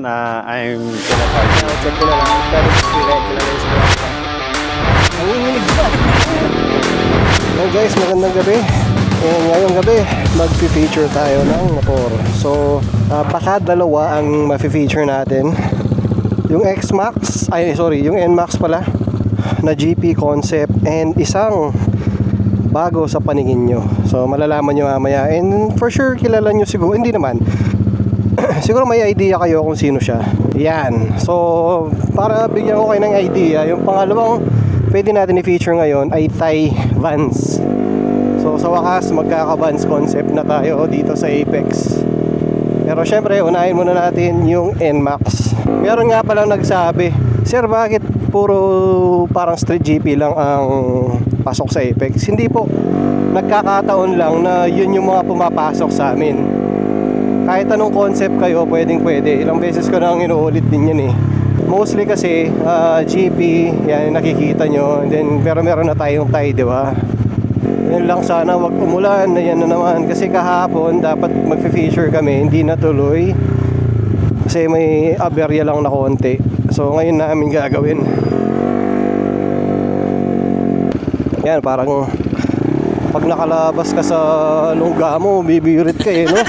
I'm kinapag. Check ko na lang. Pero direct ko na lang sa mga. Nanginginig ba? Well guys, magandang gabi. Ngayong gabi, mag-feature tayo ng motor. So, baka dalawa ang ma-feature natin. Yung X-Max, yung NMAX pala, na GP concept, and isang bago sa paningin nyo. So, malalaman nyo mamaya. And for sure, kilala nyo siguro. Hindi naman. Siguro may idea kayo kung sino siya. Yan. So, para bigyan ko kayo ng idea, yung pangalawang pwede natin i-feature ngayon ay Thai Vans. So, sa wakas, magkaka-Vans concept na tayo dito sa Apex. Pero syempre, unahin muna natin yung NMAX. Meron nga palang nagsabi, Sir, bakit puro parang street GP lang ang pasok sa Apex? Hindi po. Nagkakataon lang na yun yung mga pumapasok sa amin. Kahit anong concept kayo, pwedeng-pwede. Ilang beses ko nang inuulit din yan eh. Mostly kasi GP, yan nakikita nyo. And then, pero meron na tayong Thai, di ba? Yan lang, sana wag umulan. Yan na naman. Kasi kahapon, dapat mag-feature kami. Hindi natuloy. Kasi may aberya lang na konti. So, ngayon namin gagawin. Yan, parang pag nakalabas ka sa lungga mo, bibirit ka eh, no?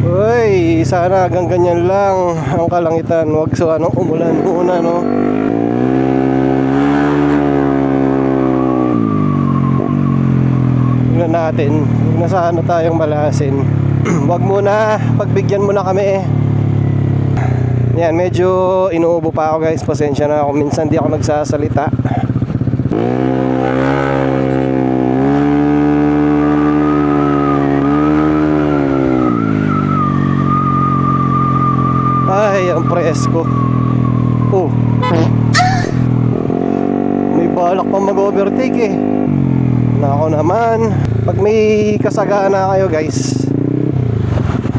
Uy, sana hanggang ganyan lang ang kalangitan. Huwag sa umulan muna, no? Tingnan natin. Huwag na sana tayong malasin. Huwag muna, pagbigyan mo na kami. Yan, medyo inuubo pa ako guys. Pasensya na ako. Minsan di ako nagsasalita. Ay, ang presko. Oh. May balak pa mag-overtake eh. Nako naman. Pag may kasagaan na kayo guys,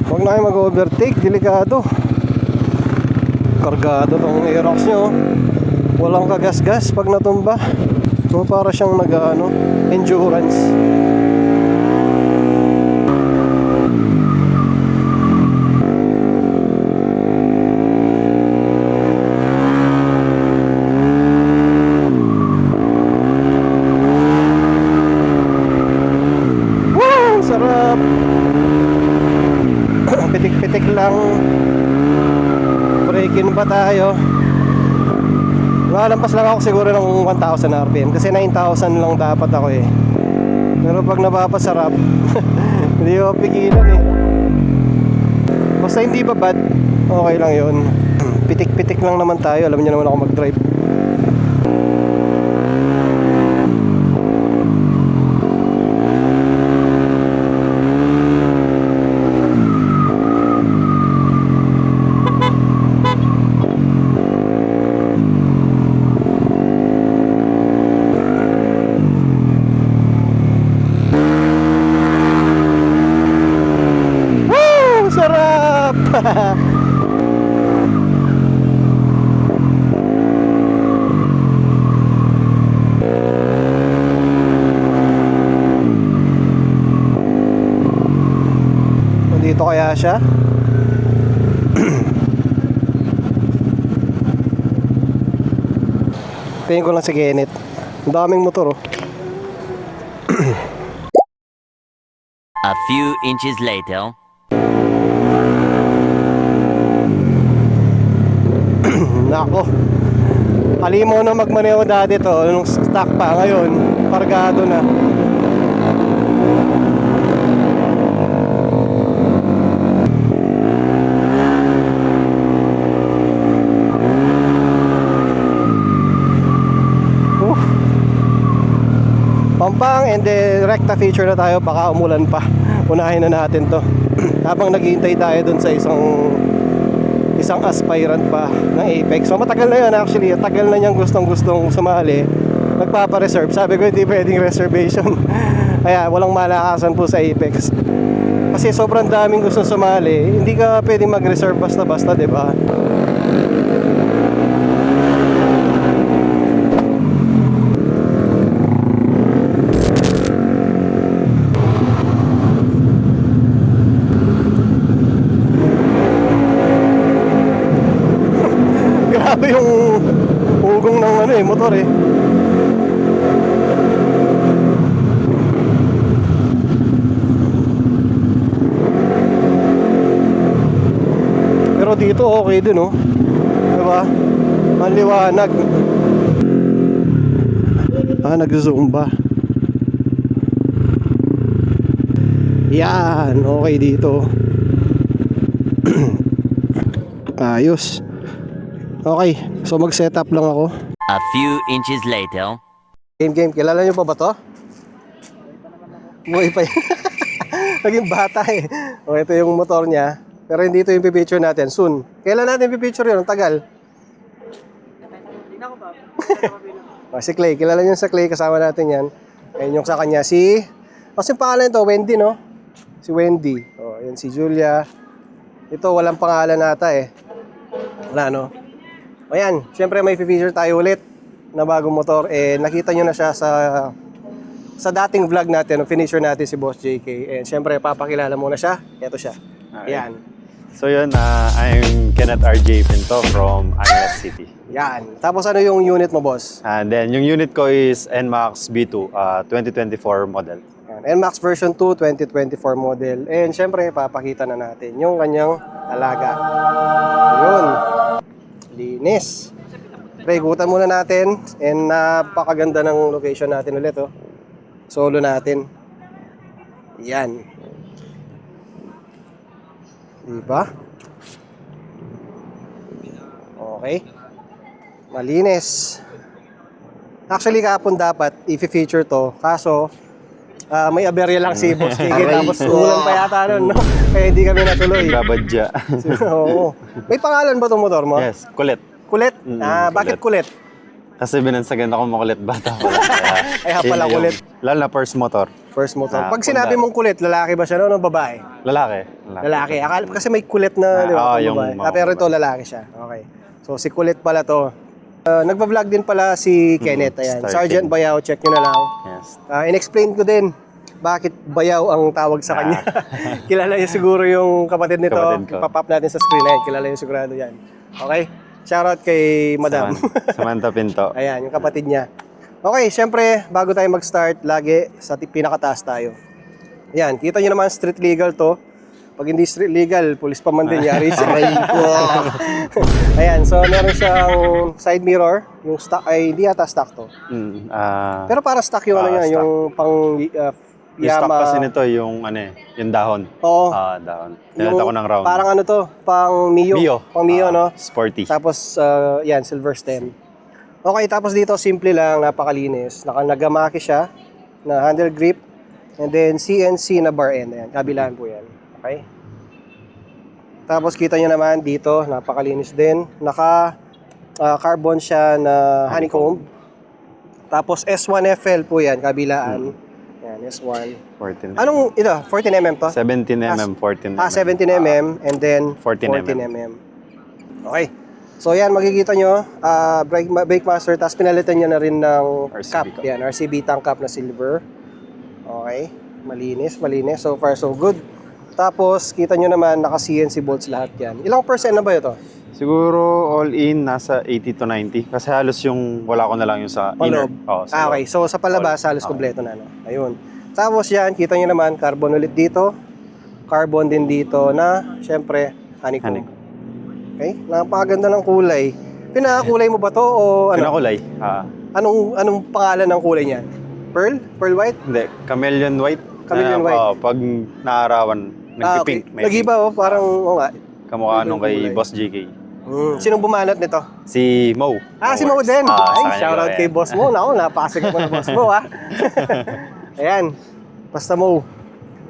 huwag na kayo mag-overtake. Delikado. Kargado tong Aerox nyo. Walang kagas-gas pag natumba. No, para siyang endurance. Woo! Sarap! Pitik-pitik lang. Breaking pa tayo. Nakalampas lang ako siguro ng 1,000 RPM kasi 9,000 lang dapat ako eh. Pero pag napapasarap hindi ko pigilan eh. Basta hindi pa bad, okay lang yun. Pitik-pitik lang naman tayo. Alam niyo naman ako mag-drive. Sarap! Nandito kaya siya? Tingin ko lang si Kenneth. Ang daming motor oh. A few inches later. Nako. Halimaw na magmaneho dati to. Nung stock pa, ngayon kargado na. Pampang, and then recta feature na tayo. Baka umulan pa. Unahin na natin to. Habang naghihintay tayo dun sa isang aspirant pa ng Apex. So matagal na yun actually. Tagal na niyang gustong sumali. Nagpapa-reserve. Sabi ko hindi pwedeng reservation. Kaya walang malakasan po sa Apex. Kasi sobrang daming gustong sumali. Hindi ka pwedeng mag-reserve basta-basta, diba? motor eh. Pero dito okay din oh. Diba? Ang liwanag. Nag-zumba. Yan, okay dito. Ayos. Okay, so mag-setup lang ako. A few inches later. Game, kilala nyo pa ba to? Buhay pa yun. Naging bata eh. O, ito yung motor niya. Pero hindi ito yung pipicture natin. Soon. Kailan natin pipicture yun? Ang tagal. Si Clay. Kilala nyo sa Clay. Kasama natin yan. Ayun yung sa kanya. Kasi pangalan ito, Wendy, no? Si Wendy. O, yan si Julia. Ito, walang pangalan nata eh. Wala, no? O yan. Siyempre may pipicture tayo ulit na bagong motor. Nakita nyo na siya sa dating vlog natin, finisher natin si Boss JK. And syempre, papakilala muna siya. Ito siya. Okay. Yan. So yun, I'm Kenneth RJ Pinto from Angeles City. Yan. Tapos ano yung unit mo, boss? And then yung unit ko is NMAX B2, 2024 model. Yan. NMAX version 2, 2024 model. And syempre, papakita na natin yung kanyang alaga. Yun. Linis. Pre-ikutan muna natin. And napakaganda ng location natin ulit, oh. Solo natin. Yan. Diba? Okay. Malinis. Actually, kahapon dapat i-feature to. Kaso, may aberya lang si Boss Kiki. Tapos ulan pa yata nun, no? Kaya hindi kami natuloy. Babadya. Oo. May pangalan ba itong motor mo? Yes, kulit. Kulit? Bakit kulit? Kasi binansagan ako makulit bata ko. Ay, pala kulit. Lalo na first motor. First motor. Pag sinabi mong kulit, lalaki ba siya no? Babae? Lalaki. Lalaki. Akala, kasi may kulit na, di ba? yung Babae. Pero ito, lalaki siya. Okay. So, si kulit pala to. Nagpa-vlog din pala si Kenneth. Ayan. Sergeant Bayaw, check nyo na lang. Yes. In-explain ko din bakit Bayaw ang tawag sa kanya. Kilala niyo siguro yung kapatid nito. Kapatid ko. Ipapop natin sa screen. Ayan, kilala niyo sigurado yan. Okay? Shoutout kay Madam. Samantha Pinto. Ayan, yung kapatid niya. Okay, syempre, bago tayo mag-start, lagi sa pinakataas tayo. Ayan, kita nyo naman, street legal to. Pag hindi street legal, police pa man din, yari siya. Ayan, so meron siyang side mirror. Yung stock, ay hindi yata stock to. Pero para stock yung ano niya, stock. yung pang Yung stock kasi nito, yung yung dahon. Oo. Dahon. Tinata ko ng round. Parang ano to, pang Mio. Pang Mio, no? Sporty. Tapos, yan, silver stem. Okay, tapos dito, simple lang, napakalinis. Nagamaki siya, na handle grip, and then CNC na bar end. Ayan, kabilaan po yan. Okay? Tapos, kita nyo naman dito, napakalinis din. Carbon siya na honeycomb. Tapos, S1FL po yan, kabilaan. Yan, S1. 14. Anong, ito, 14mm to? 17mm, 14mm. 17mm, and then 14mm. Okay. So yan, makikita nyo, brake master, tapos pinalitan nyo na rin ng RCB cap. cap. Yan, RCB tank cap na silver. Okay. Malinis. So far, so good. Tapos, kita nyo naman, naka-CNC bolts lahat yan. Ilang percent na ba ito? Siguro all in nasa 80 to 90 kasi halos yung wala ko na lang yung sa inner. Paloob. Okay. So sa palabas, halos kompleto na. No? Ayun. Tapos yan, kita nyo naman, carbon ulit dito. Carbon din dito na, syempre, honeycomb. Okay? Napakaganda ng kulay. Pinakakulay mo ba to o ano? Pinakulay. Anong pangalan ng kulay niyan? Pearl? Pearl white? Hindi, chameleon white. Chameleon white. Pag naarawan, nagpipink. Okay. Nag-iba parang, nga. Kamukha nung kay kulay. Boss JK. Sinong bumanat nito? Si Mo. Si Mo din. Ay, shoutout kay Boss. Boss Mo. Naku, napasig ko na Boss Mo, ha? Ayan. Basta Mo.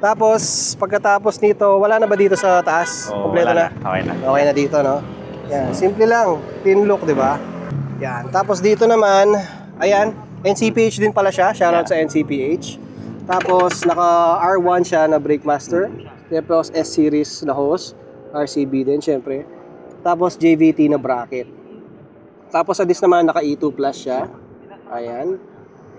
Tapos, pagkatapos nito, wala na ba dito sa taas? Kompleto na? Okay na. Okay na dito, no? Yan. Simple lang. Clean look, di ba? Yan. Tapos dito naman, ayan, NCPH din pala siya. Shoutout sa NCPH. Tapos, naka R1 siya na brake master. Tapos, S-series na hose. RCB din, syempre. Tapos, JVT na bracket. Tapos, sa disc naman, naka E2 plus siya. Ayan.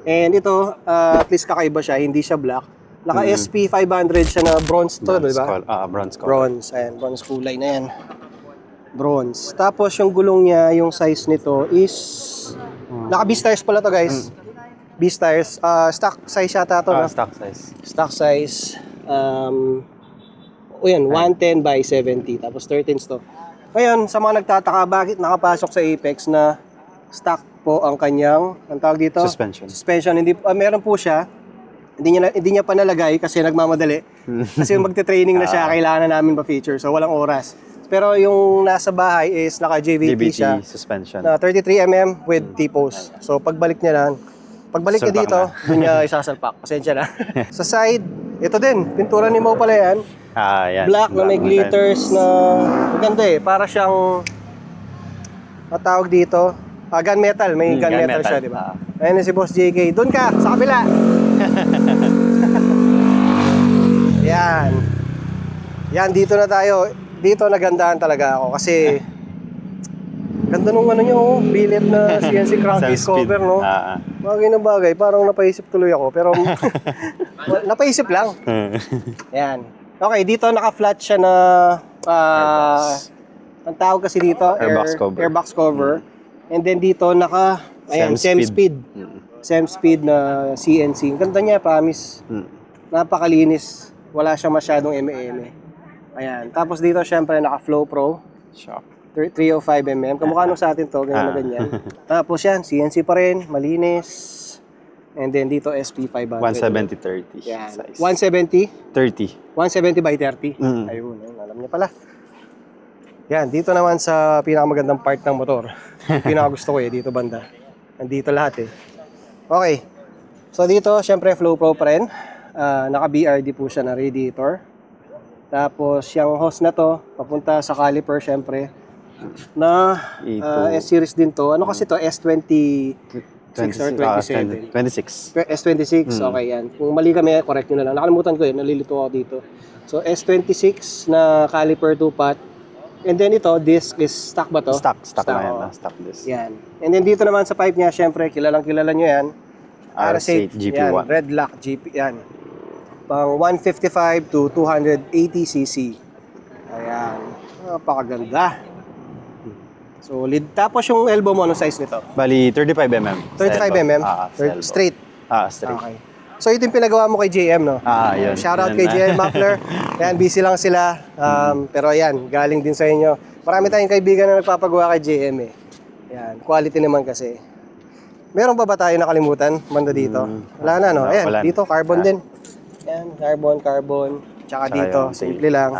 And ito, at least kakaiba siya. Hindi siya black. Naka SP 500 siya na bronze to, di ba? Bronze color. Bronze. Ayan, bronze kulay na yan. Bronze. Tapos, yung gulong niya, yung size nito is Naka B-Stars pala to guys. B-Stars. Stock size yata to, no? Stock size. Stock size. O yan, 110 by 70. Tapos 13s to. Ngayon, sa mga nagtataka, bakit nakapasok sa Apex na stock po ang kanyang, ang tawag dito? Suspension. Hindi, meron po siya. Hindi niya pa nalagay kasi nagmamadali. Kasi magte-training na siya, kailangan na namin pa-feature. So, walang oras. Pero yung nasa bahay is naka-JVT siya. Suspension. Na 33mm with T-post. So, pagbalik niya Salpak dito, doon niya isasalpak. Pasensya na. Sa side, ito din. Pintura ni Mo pala yan. Yan. Black na may glitters na maganda eh. Para siyang matawag dito. Gunmetal. May gunmetal siya, di ba? Ayun na si Boss JK. Doon ka, sa kabila. Yan. Yan, dito na tayo. Dito nagandahan talaga ako kasi ganda nung ano nyo, billet na CNC crankcase cover, no? Bagay na bagay. Parang napaisip tuloy ako. Pero napaisip lang. Yan. Okay, dito naka-flat siya na ang tawag kasi dito, airbox cover. And then dito naka, ayan, semi-speed. Semi-speed na CNC. Ang ganda niya, promise. Napakalinis. Wala siya masyadong eme-eme. Ayan. Tapos dito, syempre, naka-Flow Pro. Shop. 305mm. Kamukha nung sa atin to, ganyan na ganyan. Tapos yan, CNC pa rin, malinis. And then dito, SP500. 170/30 Yan. size. 170? 30. 170 by 30. Ayun, alam niya pala. Yan, dito naman sa pinakamagandang part ng motor. Pinakagusto ko dito banda. Nandito lahat Okay. So dito, syempre, Flow Pro pa rin. Naka-BRD po siya na radiator. Tapos, yung hose na to, papunta sa caliper, syempre, na S-series din to. Ano kasi to? S26 or 27? 26. S26, okay yan. Kung mali kami, correct nyo na lang. Nakalimutan ko nalilito ako dito. So, S26 na caliper 2-pot. And then ito, disc is stock ba to? Stock na yan. Stock disc. Yan. And then dito naman sa pipe niya, syempre, kilala nyo yan. RS8 GP1. Yan, red lock GP, yan. Pang 155 to 280cc. Ayan. Napakaganda. Solid. Tapos yung elbow mo, anong size nito? Bali, 35mm. 35mm? Straight? Straight. Okay. So ito yung pinagawa mo kay JM, no? Yun. Shoutout kay JM Muffler. Ayan, busy lang sila. Pero ayan, galing din sa inyo. Marami tayong kaibigan na nagpapagawa kay JM Ayan, quality naman kasi. Meron pa ba tayo nakalimutan banda dito? Wala na, no? Ayan, dito, carbon din. Ayan, carbon. Tsaka dito, simple lang.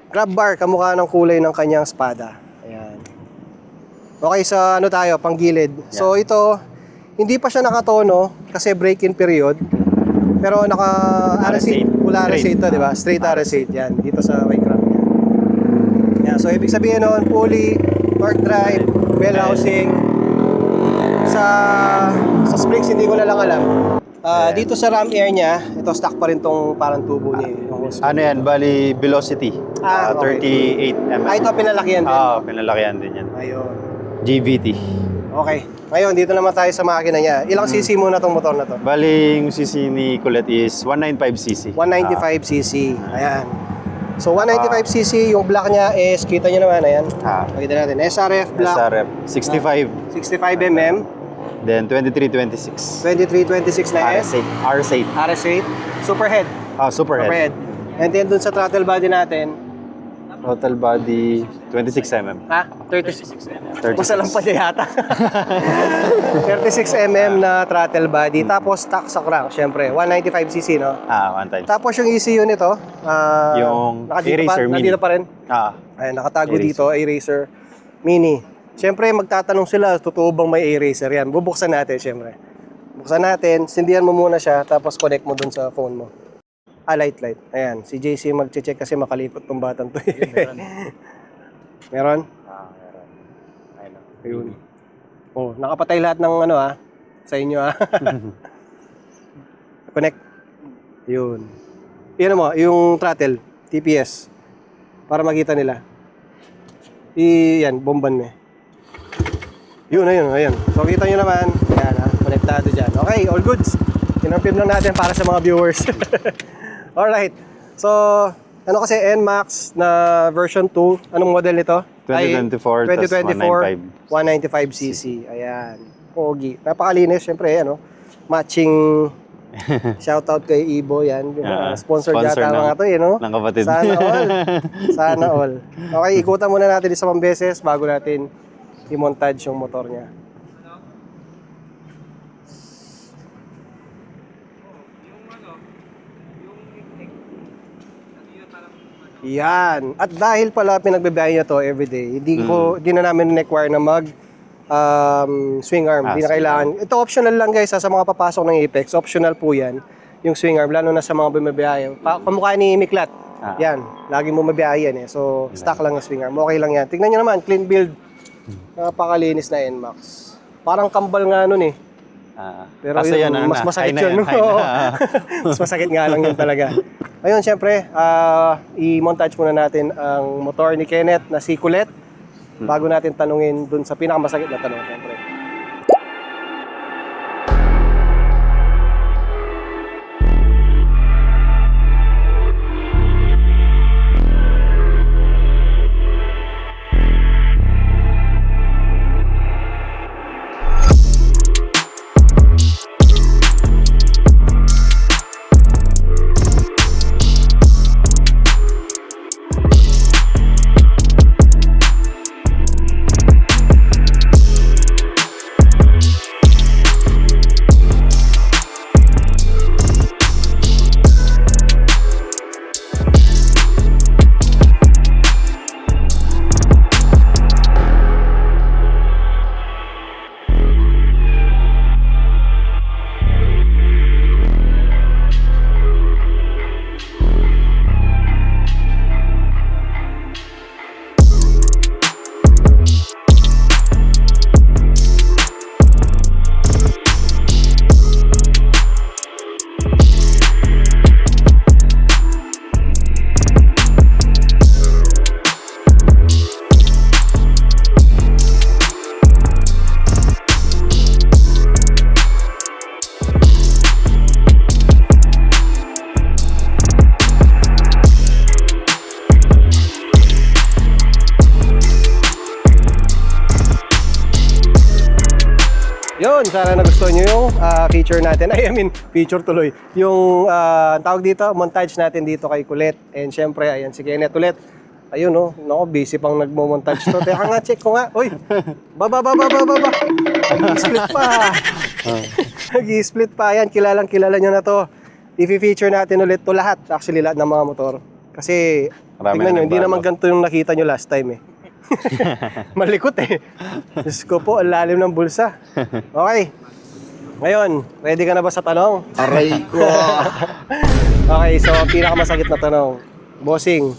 Grab bar, kamukha ng kulay ng kanyang espada. Ayan. Okay, sa ano tayo, panggilid. So ito, hindi pa siya nakatono kasi break-in period. Pero naka-RS8, pula RS8 to, di ba? Straight RS8 yan, dito sa may crank niya. Yan, so ibig sabihin nun, pulley, torque drive, bell housing. Sa springs, hindi ko na lang alam. Dito sa ram air niya, ito stock pa rin tong parang tubo niya. Ano yan? Bali, velocity. Okay. 38mm. Ito pinalakihan din. Pinalakihan din yan. Ayun. GVT. Okay. Ngayon, dito naman tayo sa makina niya. Ilang cc muna tong motor na to? Bali, yung cc ni Colette is 195cc. 195cc. Ayan. So, 195cc, yung black niya is, kita nyo naman, ayan. Pakita natin. SRF black. SRF. 65mm. Then 2326. 2326 na S. RS8. RS8. Superhead. Superhead. And then dun sa throttle body natin. Total body 26mm. 36. Basta lang pa niya yata. 36mm na throttle body. Tapos stock sa crank, syempre. 195cc, no? One time. Tapos yung ECU nito, yung Eraser Mini. Nandito pa rin. Ayan, nakatago Eraser. dito, Eraser Mini. Siyempre, magtatanong sila, totoo bang may eraser yan? Bubuksan natin, siyempre. Buksan natin, sindihan mo muna siya, tapos connect mo dun sa phone mo. Light. Ayan, si JC mag-check kasi makalikot tong batang to. Meron? Meron. Ayun. Oh, nakapatay lahat ng ano sa inyo Connect. Yun. Yan mo, yung throttle, TPS. Para makita nila. Yan, bomban mo. Yun. So, kita nyo naman. Yan, konektado dyan. Okay, all goods. Kinonfirm lang natin para sa mga viewers. Alright. So, ano kasi NMAX na version 2. Anong model nito? 2024, 2024, 195cc. Ayan. Pogi. Napakalinis, syempre, ano, matching shoutout kay Ibo yan. Sponsor yata mga to, no? Ng kapatid. Sana all. Sana all. Okay, ikutan muna natin isang beses bago natin i-montage yung motor niya. Yan. At dahil pala pinagbibiyahe niya to everyday, hindi na namin require na mag swing arm. Hindi na kailangan. Ito optional lang guys sa mga papasok ng Apex. Optional po yan. Yung swing arm, lalo na sa mga bumibiyahe. Kamukha ni Miklat. Yan. Lagi mo mabiyahe yan eh. So, stock lang na swing arm. Okay lang yan. Tignan nyo naman, clean build. Napakalinis na NMAX. Parang kambal nga nun eh. Pero yun, yan, mas masakit yun. Mas masakit nga lang yun talaga. Ayun, syempre, i-montage muna natin ang motor ni Kenneth na si Colette bago natin tanungin dun sa pinakamasakit na tanong, syempre. Yun, sana nagustuhan nyo yung feature natin. Feature tuloy. Yung tawag dito, montage natin dito kay Colette. And syempre, ayan si Kenneth ulit. Ayun, no. Naku, busy pang nagmo-montage to. Teka nga, check ko nga. Uy, baba. Nag-split pa. Nag-split pa. Ayan, kilala nyo na to. I-feature natin ulit to lahat. Actually, lahat ng mga motor. Kasi, tingnan nyo, hindi naman ganito yung nakita nyo last time eh. Malikot eh. Diyos ko po, ang lalim ng bulsa. Okay. Ngayon, ready ka na ba sa tanong? Aray ko! Okay, so pinakamasakit na tanong. Bossing,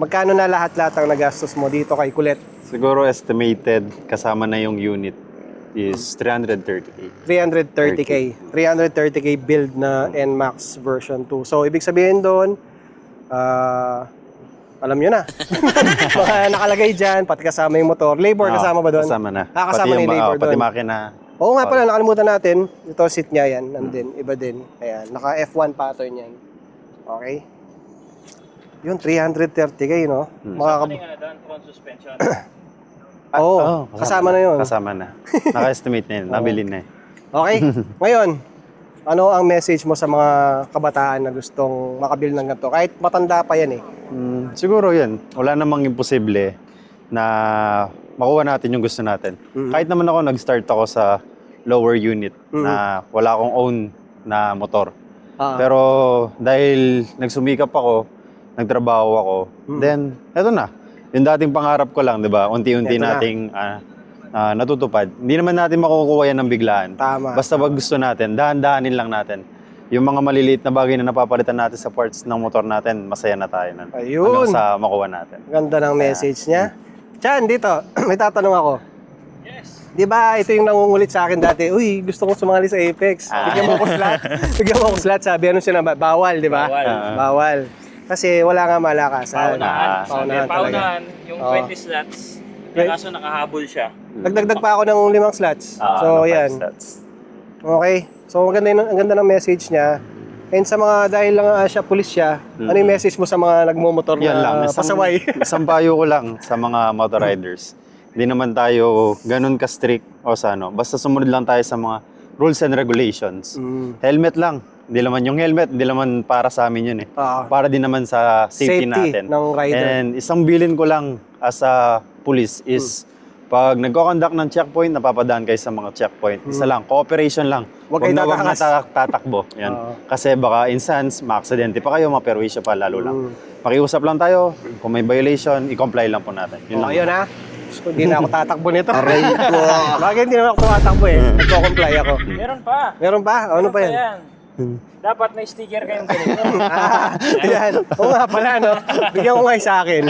magkano na lahat-lahat ang nagastos mo dito kay Colette? Siguro estimated kasama na yung unit is 330k. 330k. 330k build na NMAX version 2. So, ibig sabihin doon, alam nyo na. Baka nakalagay dyan, pati kasama yung motor. Labor kasama ba doon? Kasama na. Kasama na yung labor doon. Pati makina. Oo nga pala, nakalimutan natin. Ito seat niya yan, nandun, iba din. Ayan, naka F1 pattern yan. Okay. Yun, 330k, no? Front suspension. Oo, kasama na yun. Kasama na. Naka-estimate na yun. Nabili na eh. Okay, ngayon, ano ang message mo sa mga kabataan na gustong makabili ng ganito? Kahit matanda pa yan eh. Siguro yun. Wala namang imposible na makuha natin yung gusto natin. Kahit naman ako, nag-start ako sa lower unit na wala akong own na motor. Pero dahil nagsumikap ako, nagtrabaho ako, then eto na. Yung dating pangarap ko lang, di ba? Unti-unti nating natutupad. Hindi naman natin makukuha yan ng biglaan. Tama. Basta pag gusto natin, dahan-dahanin lang natin. Yung mga maliliit na bagay na napapalitan natin sa parts ng motor natin, masaya na tayo nun. Ayun. Hanggang sa makuha natin. Ganda ng message niya. Chan, dito, may tatanong ako. Yes. Di ba, ito yung nangungulit sa akin dati. Uy, gusto ko sumali sa Apex. Bigyan mo ako slot. Bigyan mo ako slot. Sabi, ano siya na, bawal, di ba? Bawal. Kasi wala nga malakasan. Paunahan, yung 20 slots. Kaso nakahabol siya. Nagdagdag pa ako ng 5 slots. So, yan. Okay. So, ang ganda ng message niya. And sa mga, dahil lang siya, pulis siya, ano yung message mo sa mga nagmumotor Yan lang. na pasaway? Isang payo ko lang sa mga motor riders. Hindi naman tayo ganun ka-strict o sa ano. Basta sumunod lang tayo sa mga rules and regulations. Helmet lang. Hindi naman yung helmet, hindi naman para sa amin yun eh. Para din naman sa safety natin. ng rider. And isang bilin ko lang as a police is pag nagko-conduct ng checkpoint, napapadaan kayo sa mga checkpoint. Isa lang, cooperation lang. Huwag kayo tatakas. Tatakbo. Yan. Kasi baka instance, ma-aksidente pa kayo, ma-perwisyo pa lalo lang. Pakiusap lang tayo, kung may violation, i-comply lang po natin. Yun lang. Ayun ha. Hindi na ako tatakbo nito. Aray ko. Bakit hindi naman ako tumatakbo eh? Nagko-comply ako. Meron pa. Meron ba? Ano pa yan? Dapat may sticker kayong ganito. Ayan. Oo nga pala, no? Bigyan ko nga yung sa akin.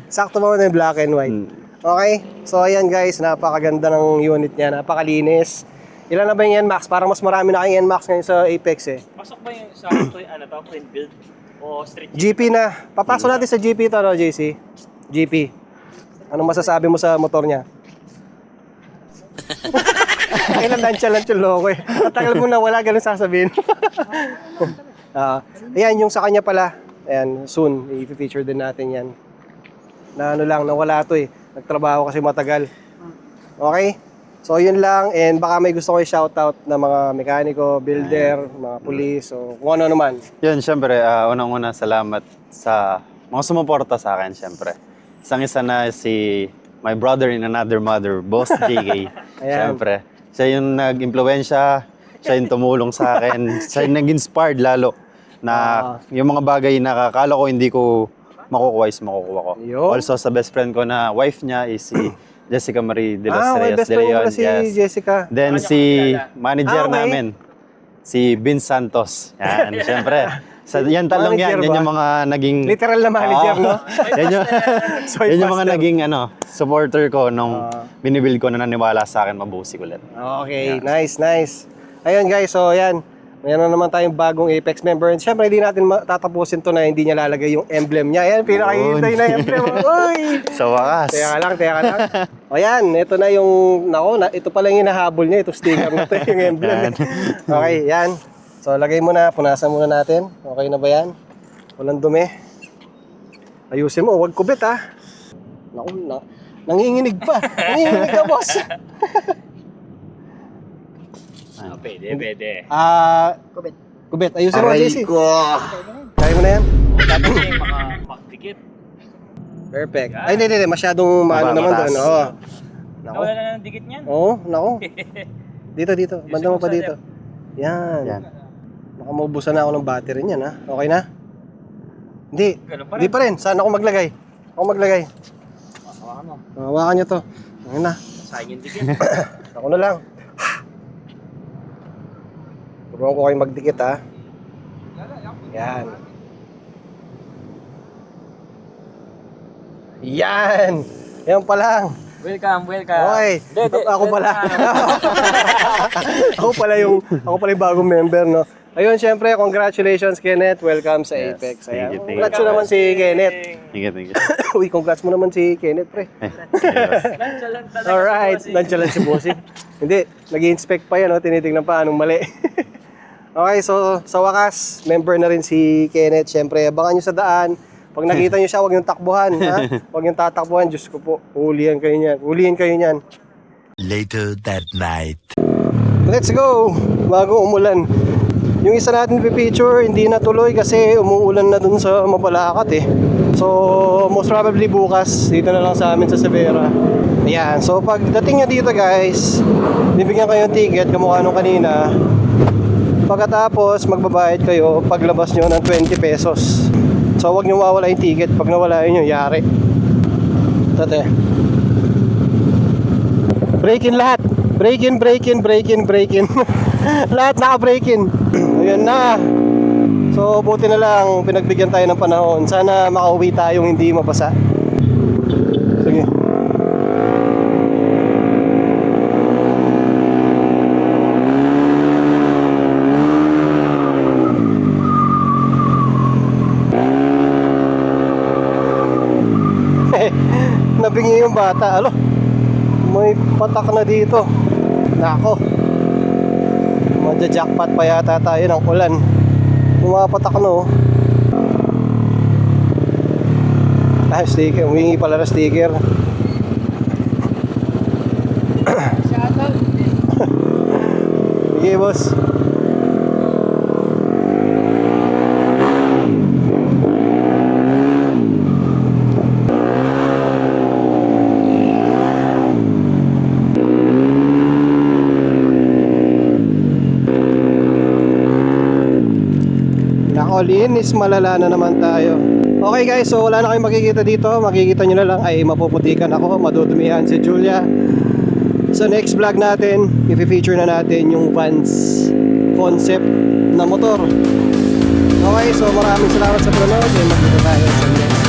Sakto ba na yung black and white? Okay. So, ayan guys. Napakaganda ng unit niya. Napakalinis. Ilan na ba yung NMAX? Parang mas marami na kayong NMAX ngayon sa Apex eh. Pasok ba yung sa twin build? O street GP na. Papasok natin sa GP ito, no, JC? GP. Anong masasabi mo sa motor niya? Kailan lang yung loko eh. Matagal mo na wala, ganun sasabihin. Ayan, yung sa kanya pala. Ayan, soon, i-feature din natin yan. Na ano lang, nawala to eh. Nagtrabaho kasi matagal. Okay? So, yun lang. And baka may gusto ko i-shoutout na mga mekaniko, builder, mga police, o kung ano naman. Yun, syempre, unang-una salamat sa mga sumuporta sa akin, syempre. Isang-isa na si my brother in another mother, Boss JK. Syempre, siya yung nag-impluwensya, siya yung tumulong sa akin, siya yung nag-inspired lalo na yung mga bagay na kakala ko hindi ko makukuha is makukuha ko. Also, sa best friend ko na wife niya is si Jessica Marie de los Reyes best de friend Leon. mo si Jessica. Then si manager namin, si Vince Santos. Yan, syempre. Yan talong yan. Yan yung mga naging... Literal na manager, no? yan yung mga naging supporter ko nung binibuild ko na naniwala sa akin mabusik ulit. Okay, nice. Ayun guys, so yan. Mayroon naman tayong bagong Apex member. And syempre, hindi natin tatapusin to na hindi niya lalagay yung emblem niya. Ayan, pinakahintay na emblem. Uy! Sa wakas. Teka lang. O yan, ito na yung... ito pala yung hinahabol niya. Ito sticker na ito, yung emblem. Okay, yan. So, lagay mo na, punasan muna natin. Okay na ba yan? Walang dumi. Ayusin mo, huwag kubit ha. Nanginginig pa. Nanginginig ka, boss. Pwede. Kubit. Ayusin mo, JC. Aray ko. Kaya mo na yan? Dapat yung mga makdikit. Perfect. Ay, hindi. Masyadong maano naman doon. Oo. Nawala na ng dikit niyan. Oo, nako. Dito. Banda mo pa dito. Yan. Baka maubusan na ako ng battery niyan, ha? Okay na? Hindi pa rin. Saan ako maglagay? Hawakan mo. Hawakan niyo to. Ayun na. Sayang yung dikit. Ako na lang. Turuan ko kayo magdikit, ha? Yan! Yan pa lang. Welcome. Okay. Ako pala. Ako pala yung bagong member, no? Ayun, syempre, congratulations, Kenneth. Welcome sa Apex. Thank you. Congrats mo naman si Kenneth. Thank you. Uy, congrats mo naman si Kenneth, pre. Alright, nandiyan lang si Bossing. Hindi, nag-i-inspect pa yan, no? Tinitingnan pa anong mali. Okay, so sa wakas, member na rin si Kenneth. Syempre, abangan nyo sa daan. Pag nakita nyo siya, huwag nyo takbuhan. Ha? Huwag nyo tatakbuhan. Diyos ko po, ulihan kayo niyan. Later that night. Let's go! Bago umulan. Yung isa natin pipicture, hindi natuloy kasi umuulan na dun sa Mapalacat eh. So, most probably bukas, dito na lang sa amin sa Severa. Ayan, so pagdating nyo dito guys, bibigyan kayo ng ticket, kamukha nung kanina. Pagkatapos, magbabayad kayo paglabas nyo ng 20 pesos. So, huwag nyo mawala yung ticket. Pag nawala yun, yari. Tate. Break in lahat. Break in. Lahat naka-break in. Ayan na. So, buti na lang pinagbigyan tayo ng panahon. Sana makauwi tayong hindi mabasa. Sige. Nabingi yung bata. Alo, may patak na dito. Nako, magja-jackpot pa yata tayo ng ulan. Pumapatak no. Sticker, humingi pala na sticker. Sige, boss. Nako, linis, malala na naman tayo. Okay guys, so wala na kayong makikita dito. Makikita nyo na lang ay mapuputikan ako, madudumihan si Julia. So next vlog natin, i-feature na natin yung Vans concept na motor. Okay, so maraming salamat sa panonood and magkita tayo sa next